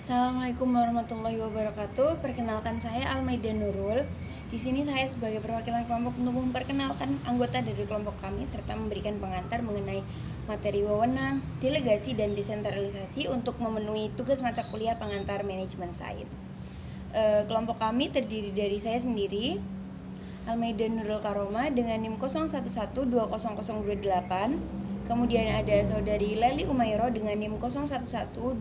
Assalamualaikum warahmatullahi wabarakatuh. Perkenalkan saya Almaida Nurul. Di sini saya sebagai perwakilan kelompok untuk memperkenalkan anggota dari kelompok kami serta memberikan pengantar mengenai materi wewenang, delegasi dan desentralisasi untuk memenuhi tugas mata kuliah pengantar manajemen sains. Kelompok kami terdiri dari saya sendiri, Almaida Nurul Karoma dengan NIM 01120028. Kemudian ada saudari Leli Umairo dengan NIM 01120016.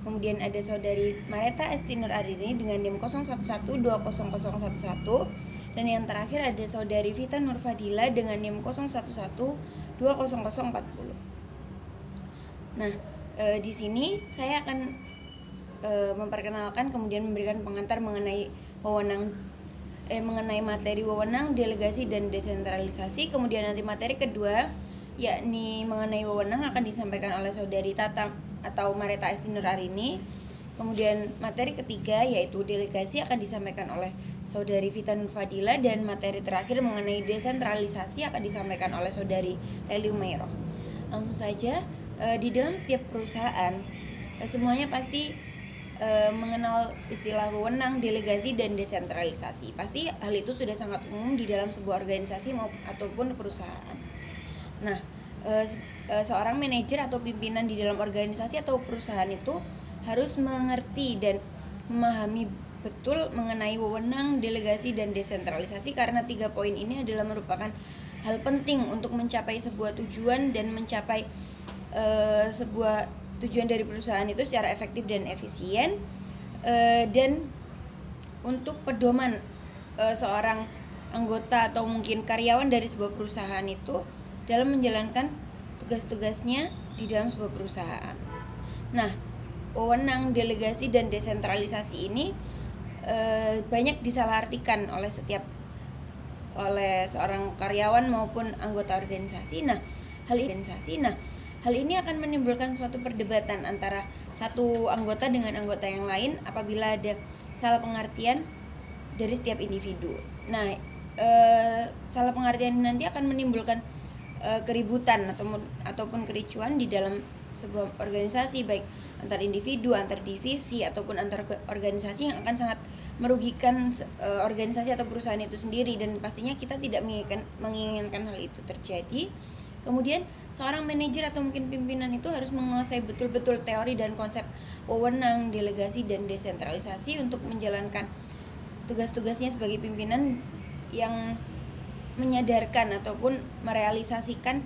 Kemudian ada saudari Mareta Esti Nur Arini dengan NIM 01120011. Dan yang terakhir ada saudari Vita Nur Fadila dengan NIM 01120040. Nah, di sini saya akan memperkenalkan kemudian memberikan pengantar mengenai materi wewenang, delegasi dan desentralisasi. Kemudian nanti materi kedua yakni mengenai wewenang akan disampaikan oleh saudari Tata atau Mareta Esti Nur Arini. Kemudian materi ketiga yaitu delegasi akan disampaikan oleh saudari Vita Nur Fadila, dan materi terakhir mengenai desentralisasi akan disampaikan oleh saudari Leli Umairo. Langsung saja, di dalam setiap perusahaan semuanya pasti mengenal istilah wewenang, delegasi dan desentralisasi. Pasti hal itu sudah sangat umum di dalam sebuah organisasi ataupun perusahaan. Nah, seorang manajer atau pimpinan di dalam organisasi atau perusahaan itu harus mengerti dan memahami betul mengenai wewenang, delegasi dan desentralisasi, karena 3 poin ini adalah merupakan hal penting untuk mencapai sebuah tujuan dan mencapai sebuah tujuan dari perusahaan itu secara efektif dan efisien, dan untuk pedoman seorang anggota atau mungkin karyawan dari sebuah perusahaan itu dalam menjalankan tugas-tugasnya di dalam sebuah perusahaan. Nah, wewenang, delegasi dan desentralisasi ini banyak disalahartikan oleh seorang karyawan maupun anggota organisasi. Hal ini akan menimbulkan suatu perdebatan antara satu anggota dengan anggota yang lain apabila ada salah pengertian dari setiap individu. Nah, salah pengertian nanti akan menimbulkan keributan ataupun kericuan di dalam sebuah organisasi, baik antar individu, antar divisi ataupun antar organisasi, yang akan sangat merugikan organisasi atau perusahaan itu sendiri, dan pastinya kita tidak menginginkan hal itu terjadi. Kemudian seorang manajer atau mungkin pimpinan itu harus menguasai betul-betul teori dan konsep wewenang, delegasi dan desentralisasi untuk menjalankan tugas-tugasnya sebagai pimpinan yang menyadarkan ataupun merealisasikan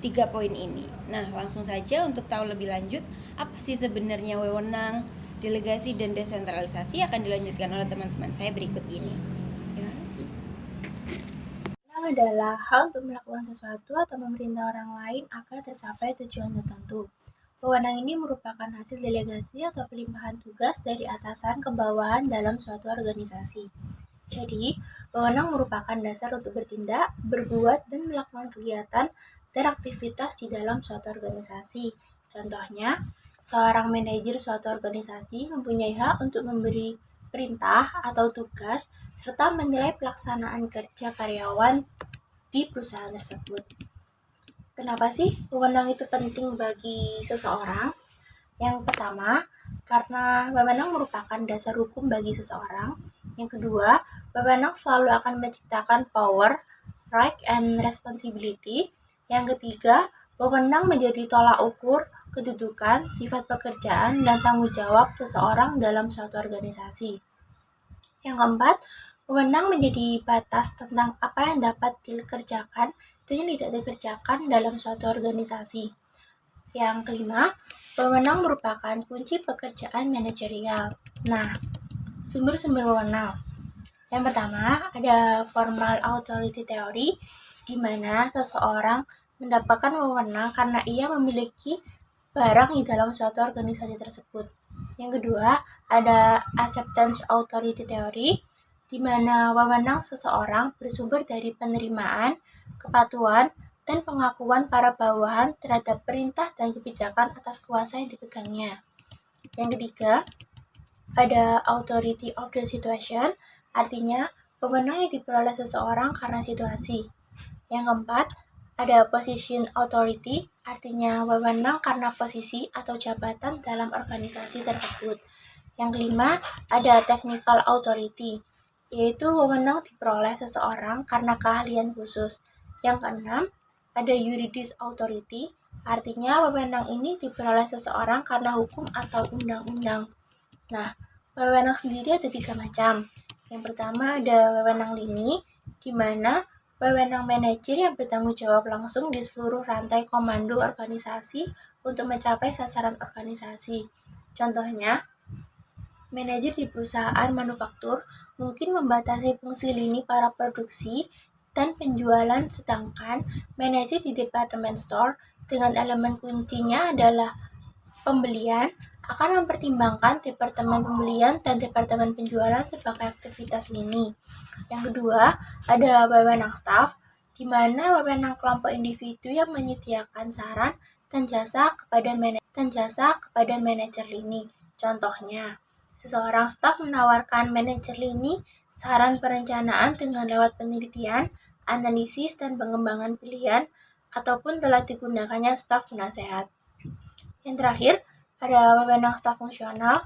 3 poin ini. Nah, langsung saja untuk tahu lebih lanjut apa sih sebenarnya wewenang, delegasi dan desentralisasi akan dilanjutkan oleh teman-teman saya berikut ini. Terima kasih. Wewenang adalah hak untuk melakukan sesuatu atau memerintah orang lain agar tercapai tujuan tertentu. Wewenang ini merupakan hasil delegasi atau pelimpahan tugas dari atasan ke bawahan dalam suatu organisasi. Jadi, wewenang merupakan dasar untuk bertindak, berbuat, dan melakukan kegiatan dan aktivitas di dalam suatu organisasi. Contohnya, seorang manajer suatu organisasi mempunyai hak untuk memberi perintah atau tugas serta menilai pelaksanaan kerja karyawan di perusahaan tersebut. Kenapa sih wewenang itu penting bagi seseorang? Yang pertama, karena wewenang merupakan dasar hukum bagi seseorang. Yang kedua, wewenang selalu akan menciptakan power, right, and responsibility. Yang ketiga, wewenang menjadi tolak ukur kedudukan, sifat pekerjaan, dan tanggung jawab seseorang dalam suatu organisasi. Yang keempat, wewenang menjadi batas tentang apa yang dapat dikerjakan dan yang tidak dikerjakan dalam suatu organisasi. Yang kelima, wewenang merupakan kunci pekerjaan manajerial. Nah, sumber-sumber wewenang. Yang pertama, ada formal authority theory, di mana seseorang mendapatkan wewenang karena ia memiliki barang di dalam suatu organisasi tersebut. Yang kedua, ada acceptance authority theory, di mana wewenang seseorang bersumber dari penerimaan, kepatuhan, dan pengakuan para bawahan terhadap perintah dan kebijakan atas kuasa yang dipegangnya. Yang ketiga, ada authority of the situation, artinya wewenang yang diperoleh seseorang karena situasi. Yang keempat, Ada position authority, artinya wewenang karena posisi atau jabatan dalam organisasi tersebut. Yang kelima, ada technical authority, yaitu wewenang diperoleh seseorang karena keahlian khusus. Yang keenam, ada juridis authority, artinya wewenang ini diperoleh seseorang karena hukum atau undang-undang. Nah, wewenang sendiri ada 3 macam. Yang pertama ada wewenang lini, di mana wewenang manajer yang bertanggung jawab langsung di seluruh rantai komando organisasi untuk mencapai sasaran organisasi. Contohnya, manajer di perusahaan manufaktur mungkin membatasi fungsi lini para produksi dan penjualan, sedangkan manajer di departemen store dengan elemen kuncinya adalah pembelian akan mempertimbangkan departemen pembelian dan departemen penjualan sebagai aktivitas lini. Yang kedua, ada wewenang staff, di mana wewenang kelompok individu yang menyediakan saran dan jasa kepada manajer lini. Contohnya, seseorang staf menawarkan manajer lini saran perencanaan dengan lewat penelitian, analisis, dan pengembangan pilihan, ataupun telah digunakannya staf penasehat. Yang terakhir, ada wewenang staf fungsional,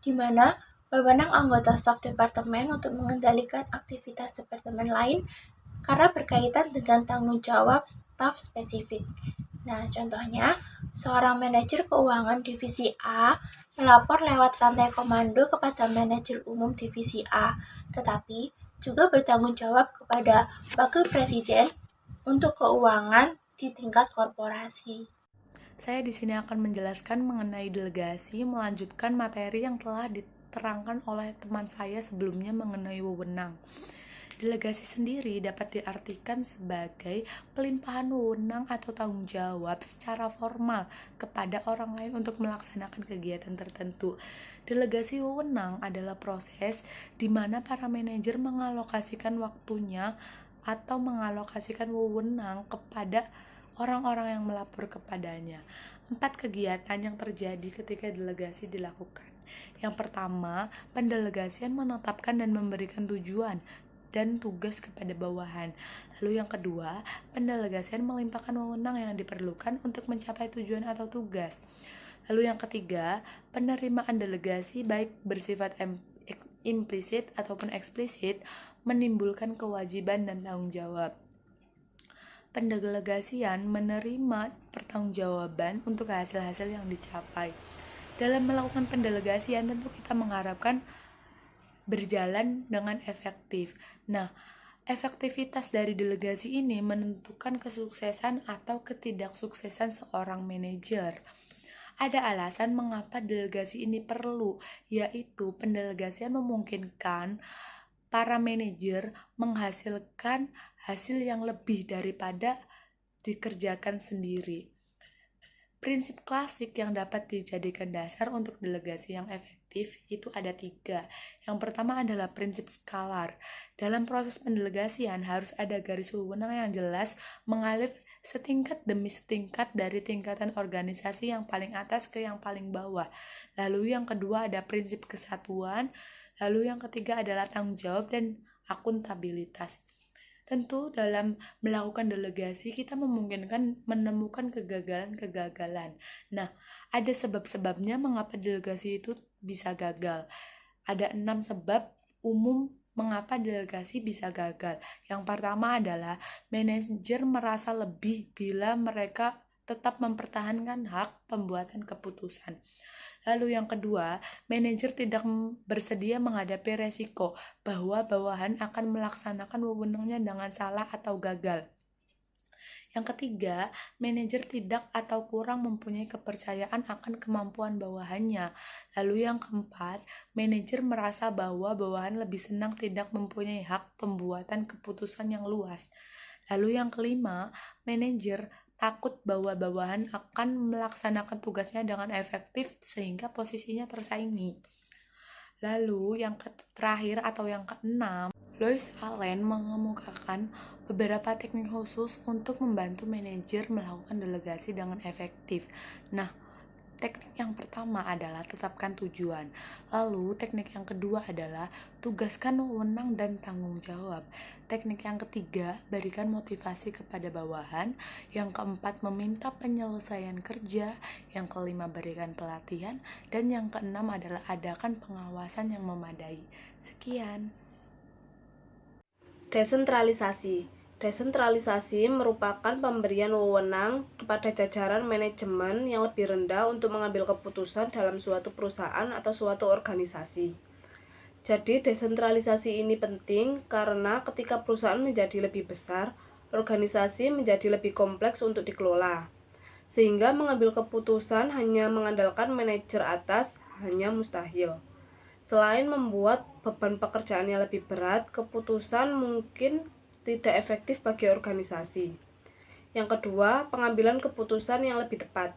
di mana wewenang anggota staf departemen untuk mengendalikan aktivitas departemen lain karena berkaitan dengan tanggung jawab staf spesifik. Nah, contohnya, seorang manajer keuangan divisi A melapor lewat rantai komando kepada manajer umum divisi A, tetapi juga bertanggung jawab kepada wakil presiden untuk keuangan di tingkat korporasi. Saya di sini akan menjelaskan mengenai delegasi, melanjutkan materi yang telah diterangkan oleh teman saya sebelumnya mengenai wewenang. Delegasi sendiri dapat diartikan sebagai pelimpahan wewenang atau tanggung jawab secara formal kepada orang lain untuk melaksanakan kegiatan tertentu. Delegasi wewenang adalah proses di mana para manajer mengalokasikan waktunya atau mengalokasikan wewenang kepada orang-orang yang melapor kepadanya. 4 kegiatan yang terjadi ketika delegasi dilakukan. Yang pertama, pendelegasian menetapkan dan memberikan tujuan dan tugas kepada bawahan. Lalu yang kedua, pendelegasian melimpahkan wewenang yang diperlukan untuk mencapai tujuan atau tugas. Lalu yang ketiga, penerimaan delegasi baik bersifat implisit ataupun eksplisit menimbulkan kewajiban dan tanggung jawab. Pendelegasian menerima pertanggungjawaban untuk hasil-hasil yang dicapai. Dalam melakukan pendelegasian tentu kita mengharapkan berjalan dengan efektif. Nah, efektivitas dari delegasi ini menentukan kesuksesan atau ketidaksuksesan seorang manajer. Ada alasan mengapa delegasi ini perlu, yaitu pendelegasian memungkinkan para manajer menghasilkan hasil yang lebih daripada dikerjakan sendiri. Prinsip klasik yang dapat dijadikan dasar untuk delegasi yang efektif itu ada 3. Yang pertama adalah prinsip skalar. Dalam proses pendelegasian harus ada garis wewenang yang jelas mengalir setingkat demi setingkat dari tingkatan organisasi yang paling atas ke yang paling bawah. Lalu yang kedua ada prinsip kesatuan. Lalu yang ketiga adalah tanggung jawab dan akuntabilitas. Tentu dalam melakukan delegasi kita memungkinkan menemukan kegagalan-kegagalan. Nah, ada sebab-sebabnya mengapa delegasi itu bisa gagal. Ada 6 sebab umum mengapa delegasi bisa gagal. Yang pertama adalah manajer merasa lebih bila mereka tetap mempertahankan hak pembuatan keputusan. Lalu yang kedua, manajer tidak bersedia menghadapi resiko bahwa bawahan akan melaksanakan wewenangnya dengan salah atau gagal. Yang ketiga, manajer tidak atau kurang mempunyai kepercayaan akan kemampuan bawahannya. Lalu yang keempat, manajer merasa bahwa bawahan lebih senang tidak mempunyai hak pembuatan keputusan yang luas. Lalu yang kelima, manajer takut bahwa bawahan akan melaksanakan tugasnya dengan efektif sehingga posisinya tersaingi. Lalu yang terakhir atau yang keenam, Lois Allen mengemukakan beberapa teknik khusus untuk membantu manajer melakukan delegasi dengan efektif. Nah, Teknik yang pertama adalah tetapkan tujuan. Lalu, teknik yang kedua adalah tugaskan wewenang dan tanggung jawab. Teknik yang ketiga, berikan motivasi kepada bawahan. Yang keempat, meminta penyelesaian kerja. Yang kelima, berikan pelatihan. Dan yang keenam adalah adakan pengawasan yang memadai. Sekian. Desentralisasi. Desentralisasi merupakan pemberian wewenang kepada jajaran manajemen yang lebih rendah untuk mengambil keputusan dalam suatu perusahaan atau suatu organisasi. Jadi, desentralisasi ini penting karena ketika perusahaan menjadi lebih besar, organisasi menjadi lebih kompleks untuk dikelola. Sehingga mengambil keputusan hanya mengandalkan manajer atas hanya mustahil. Selain membuat beban pekerjaan yang lebih berat, keputusan mungkin tidak efektif bagi organisasi. Yang kedua, pengambilan keputusan yang lebih tepat.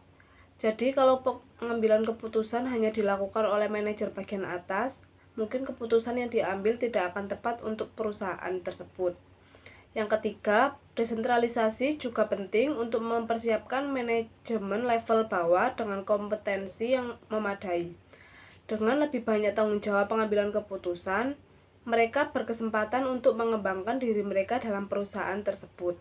Jadi, kalau pengambilan keputusan hanya dilakukan oleh manajer bagian atas, mungkin keputusan yang diambil tidak akan tepat untuk perusahaan tersebut. Yang ketiga, desentralisasi juga penting untuk mempersiapkan manajemen level bawah dengan kompetensi yang memadai. Dengan lebih banyak tanggung jawab pengambilan keputusan, mereka berkesempatan untuk mengembangkan diri mereka dalam perusahaan tersebut.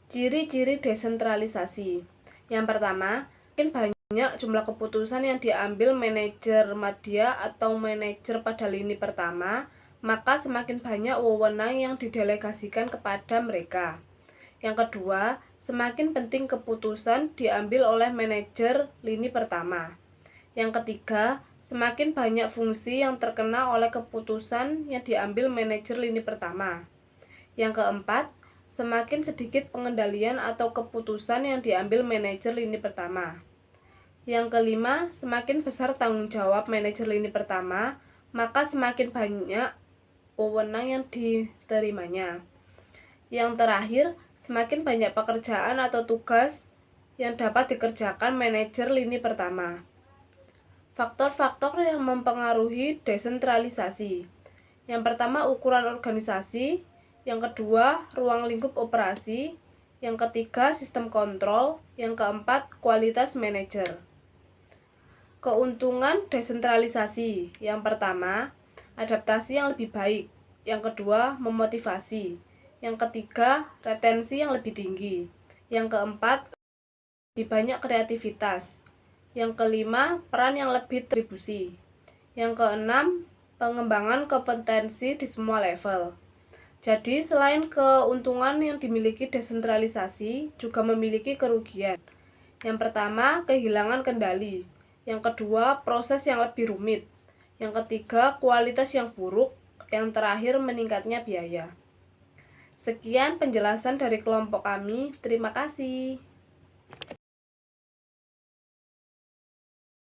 Ciri-ciri desentralisasi. Yang pertama, makin banyak jumlah keputusan yang diambil manajer madya atau manajer pada lini pertama, maka semakin banyak wewenang yang didelegasikan kepada mereka. Yang kedua, semakin penting keputusan diambil oleh manajer lini pertama. Yang ketiga, semakin banyak fungsi yang terkena oleh keputusan yang diambil manajer lini pertama. Yang keempat, semakin sedikit pengendalian atau keputusan yang diambil manajer lini pertama. Yang kelima, semakin besar tanggung jawab manajer lini pertama, maka semakin banyak wewenang yang diterimanya. Yang terakhir, semakin banyak pekerjaan atau tugas yang dapat dikerjakan manajer lini pertama. Faktor-faktor yang mempengaruhi desentralisasi. Yang pertama, ukuran organisasi. Yang kedua, ruang lingkup operasi. Yang ketiga, sistem kontrol. Yang keempat, kualitas manajer. Keuntungan desentralisasi. Yang pertama, adaptasi yang lebih baik. Yang kedua, memotivasi. Yang ketiga, retensi yang lebih tinggi. Yang keempat, lebih banyak kreativitas. Yang kelima, peran yang lebih distribusi. Yang keenam, pengembangan kompetensi di semua level. Jadi, selain keuntungan yang dimiliki desentralisasi, juga memiliki kerugian. Yang pertama, kehilangan kendali. Yang kedua, proses yang lebih rumit. Yang ketiga, kualitas yang buruk. Yang terakhir, meningkatnya biaya. Sekian penjelasan dari kelompok kami. Terima kasih.